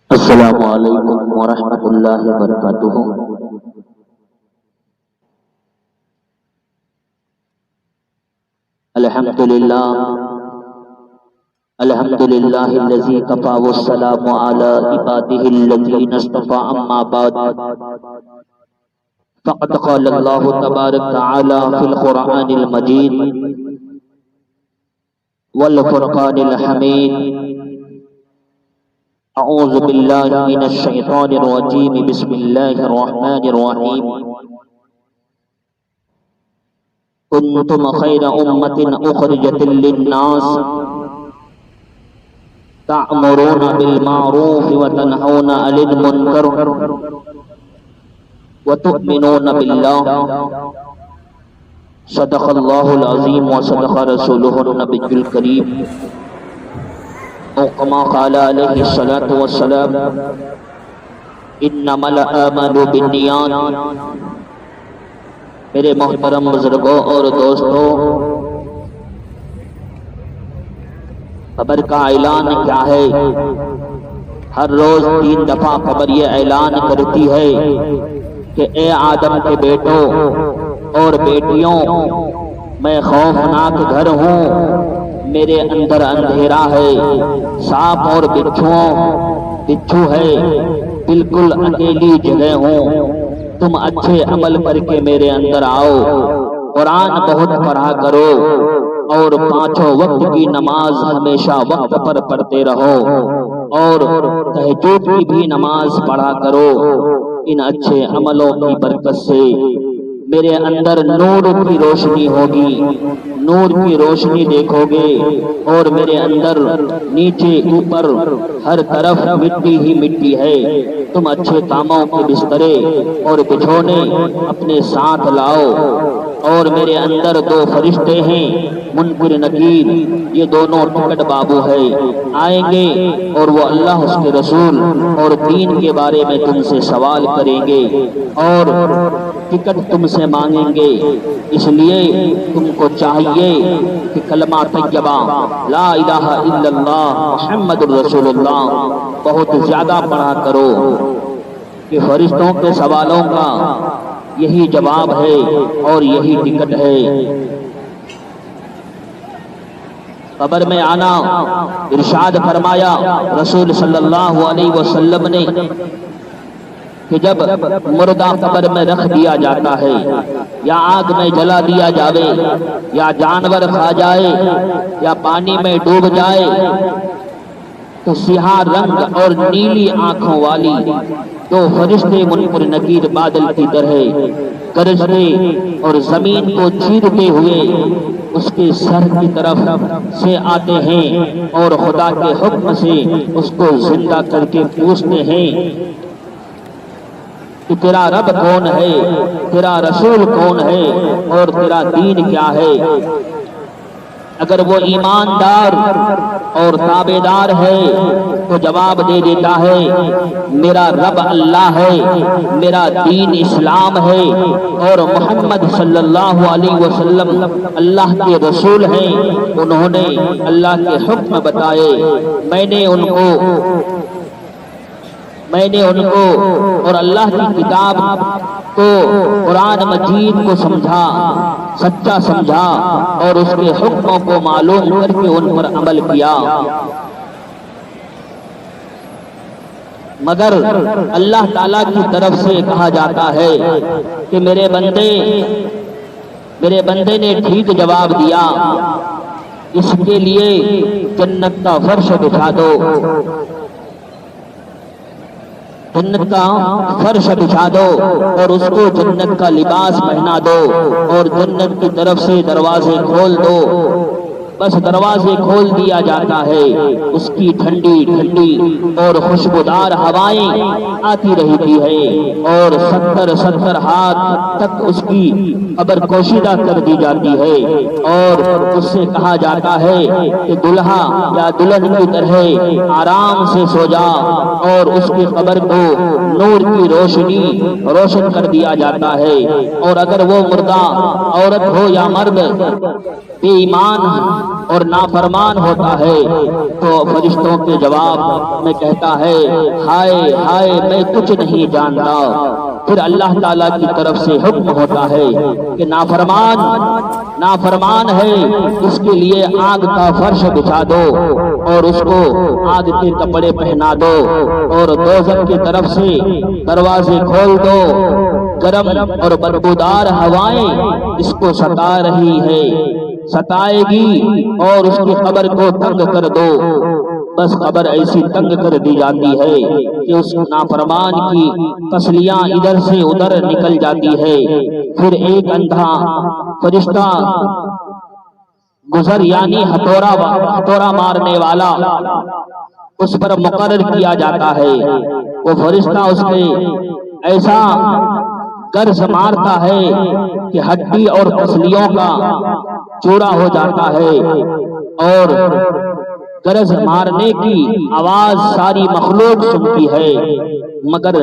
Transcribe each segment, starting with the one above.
السلام علیکم ورحمۃ اللہ وبرکاتہ۔ الحمدللہ الحمدللہ الذی کفا والسلام علی عبادہ الذین اصطفى، اما بعد فقد قال اللہ تبارک تعالی فی القرآن المجید والفرقان الحمید۔ اعوذ باللہ من الشیطان الرجیم، بسم اللہ الرحمن الرحیم۔ کنتم خیر امۃ اخرجت للناس تأمرون بالمعروف وتنہون عن المنکر وتؤمنون باللہ۔ صدق اللہ العظیم وصدق رسولہ النبی الکریم، او کما قال علیہ الصلاۃ والسلام، انما الاعمال بالنیات۔ میرے محترم بزرگوں اور دوستوں، قبر کا اعلان کیا ہے؟ ہر روز 3 دفعہ قبر یہ اعلان کرتی ہے کہ اے آدم کے بیٹوں اور بیٹیوں، میں خوفناک گھر ہوں، میرے اندر اندھیرا ہے، سانپ اور بچھو ہے، بالکل اکیلی جگہ ہوں، تم اچھے عمل کر کے میرے اندر آؤ، قرآن بہت پڑھا کرو اور 5 وقت کی نماز ہمیشہ وقت پر پڑھتے رہو، اور تہجد کی بھی نماز پڑھا کرو۔ ان اچھے عملوں کی برکت سے میرے اندر نور کی روشنی ہوگی، نور کی روشنی دیکھو گے، اور میرے اندر نیچے اوپر ہر طرف مٹی ہی مٹی ہے۔ تم اچھے کاموں کے بسترے اور بچھونے اپنے ساتھ لاؤ، اور میرے اندر 2 فرشتے ہیں، منکر نکیر، یہ دونوں ٹکٹ بابو ہے، آئیں گے اور وہ اللہ اس کے رسول اور دین کے بارے میں تم سے سوال کریں گے اور ٹکٹ تم سے مانگیں گے۔ اس لیے تم کو چاہیے کہ کلمہ طیبہ لا الہ الا اللہ محمد الرسول اللہ بہت زیادہ پڑھا کرو، کہ فرشتوں کے سوالوں کا یہی جواب ہے اور یہی ٹکٹ ہے۔ قبر میں آنا، ارشاد فرمایا رسول صلی اللہ علیہ وسلم نے کہ جب مردہ قبر میں رکھ دیا جاتا ہے، یا آگ میں جلا دیا جاوے، یا جانور کھا جائے، یا پانی میں ڈوب جائے، تو سیاہ رنگ اور نیلی آنکھوں والی 2 فرشتے منکر نکیر بادل کی طرح گرجتے اور زمین کو چیرتے ہوئے اس کے سر کی طرف سے آتے ہیں، اور خدا کے حکم سے اس کو زندہ کر کے پوچھتے ہیں کہ تیرا رب کون ہے، تیرا رسول کون ہے، اور تیرا دین کیا ہے۔ اگر وہ ایماندار اور تابعدار ہے تو جواب دے دیتا ہے میرا رب اللہ ہے، میرا دین اسلام ہے، اور محمد صلی اللہ علیہ وسلم اللہ کے رسول ہیں، انہوں نے اللہ کے حکم بتائے، میں نے ان کو اور اللہ کی کتاب کو، قرآن مجید کو سمجھا، سچا سمجھا، اور اس کے حکموں کو معلوم کر کے ان پر عمل کیا۔ مگر اللہ تعالیٰ کی طرف سے کہا جاتا ہے کہ میرے بندے نے ٹھیک جواب دیا، اس کے لیے جنت کا فرش بچھا دو، جنت کا فرش بچھا دو، اور اس کو جنت کا لباس پہنا دو، اور جنت کی طرف سے دروازے کھول دو۔ بس دروازے کھول دیا جاتا ہے، اس کی ٹھنڈی ٹھنڈی اور خوشبودار ہوائیں آتی رہتی ہے، اور 70 ہاتھ تک اس کی قبر پوشیدہ کر دی جاتی ہے، اور اس سے کہا جاتا ہے کہ دلہا یا دلہن کی طرح آرام سے سو جا، اور اس کی قبر کو نور کی روشن کر دیا جاتا ہے۔ اور اگر وہ مردہ عورت ہو یا مرد بے ایمان اور نافرمان ہوتا ہے تو فرشتوں کے جواب میں کہتا ہے ہائے ہائے میں کچھ نہیں جانتا. پھر اللہ تعالیٰ کی طرف سے حکم ہوتا ہے کہ نافرمان ہے اس کے لیے آگ کا فرش بچھا دو اور اس کو آگ کے کپڑے پہنا دو اور دوزخ کی طرف سے دروازے کھول دو. گرم اور بدبودار ہوائیں اس کو ستا رہی ہے، ستائے گی اور اس کی قبر کو تنگ کر دو. بس قبر ایسی تنگ کر دی جاتی ہے کہ اس نافرمان کی پسلیاں ادھر سے ادھر نکل جاتی ہے. پھر ایک اندھا فرشتہ گزر یعنی ہتھوڑا مارنے والا اس پر مقرر کیا جاتا ہے. وہ فرشتہ اس پہ ایسا گرز مارتا ہے کہ ہڈی اور پسلیوں کا چورا ہو جاتا ہے اور گرز مارنے کی آواز ساری مخلوق سنتی ہے مگر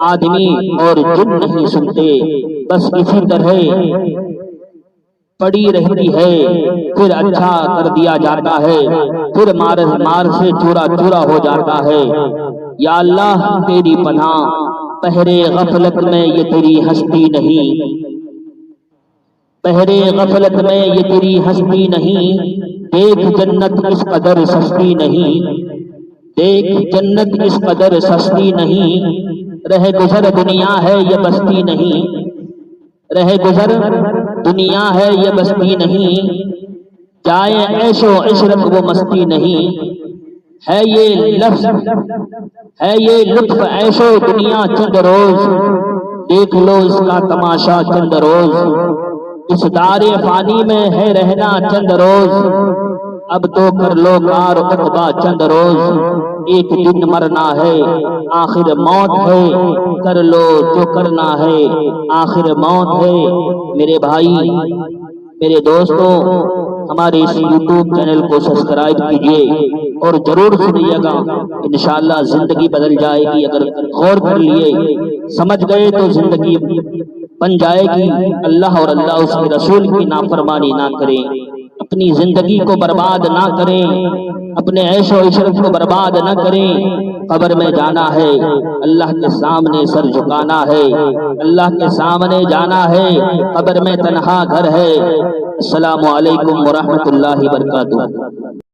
آدمی اور جن نہیں سنتے. بس اسی طرح پڑی رہتی ہے. پھر اچھا کر دیا جاتا ہے، پھر مار سے چورا چورا ہو جاتا ہے. یا اللہ تیری پناہ، پہرے غفلت میں یہ تیری ہستی نہیں، پہرے غفلت میں یہ تیری ہستی نہیں. دیکھ جنت اس قدر سستی نہیں، دیکھ جنت اس قدر سستی نہیں. رہ گزر دنیا ہے یہ بستی نہیں، رہ گزر دنیا ہے یہ بستی نہیں. جائے عیش و عشرت وہ مستی نہیں. ہے یہ لفظ ہے یہ لطف عیش و دنیا چند روز، دیکھ لو اس کا تماشا چند روز. اس دار فانی میں ہے رہنا چند روز، اب تو کر لو کار عقبہ چند روز. ایک دن مرنا ہے آخر موت ہے، کر لو جو کرنا ہے آخر موت ہے. میرے بھائی، میرے دوستوں، ہمارے اس یوٹیوب چینل کو سبسکرائب کیجئے اور ضرور سنیے گا. انشاءاللہ زندگی بدل جائے گی. اگر غور کر لیے سمجھ گئے تو زندگی بن جائے گی. اللہ اور اللہ اس کے رسول کی نافرمانی نہ کریں، اپنی زندگی کو برباد نہ کریں، اپنے عیش و عشرت کو برباد نہ کریں. قبر میں جانا ہے، اللہ کے سامنے سر جھکانا ہے، اللہ کے سامنے جانا ہے. قبر میں تنہا گھر ہے. السلام علیکم ورحمۃ اللہ وبرکاتہ.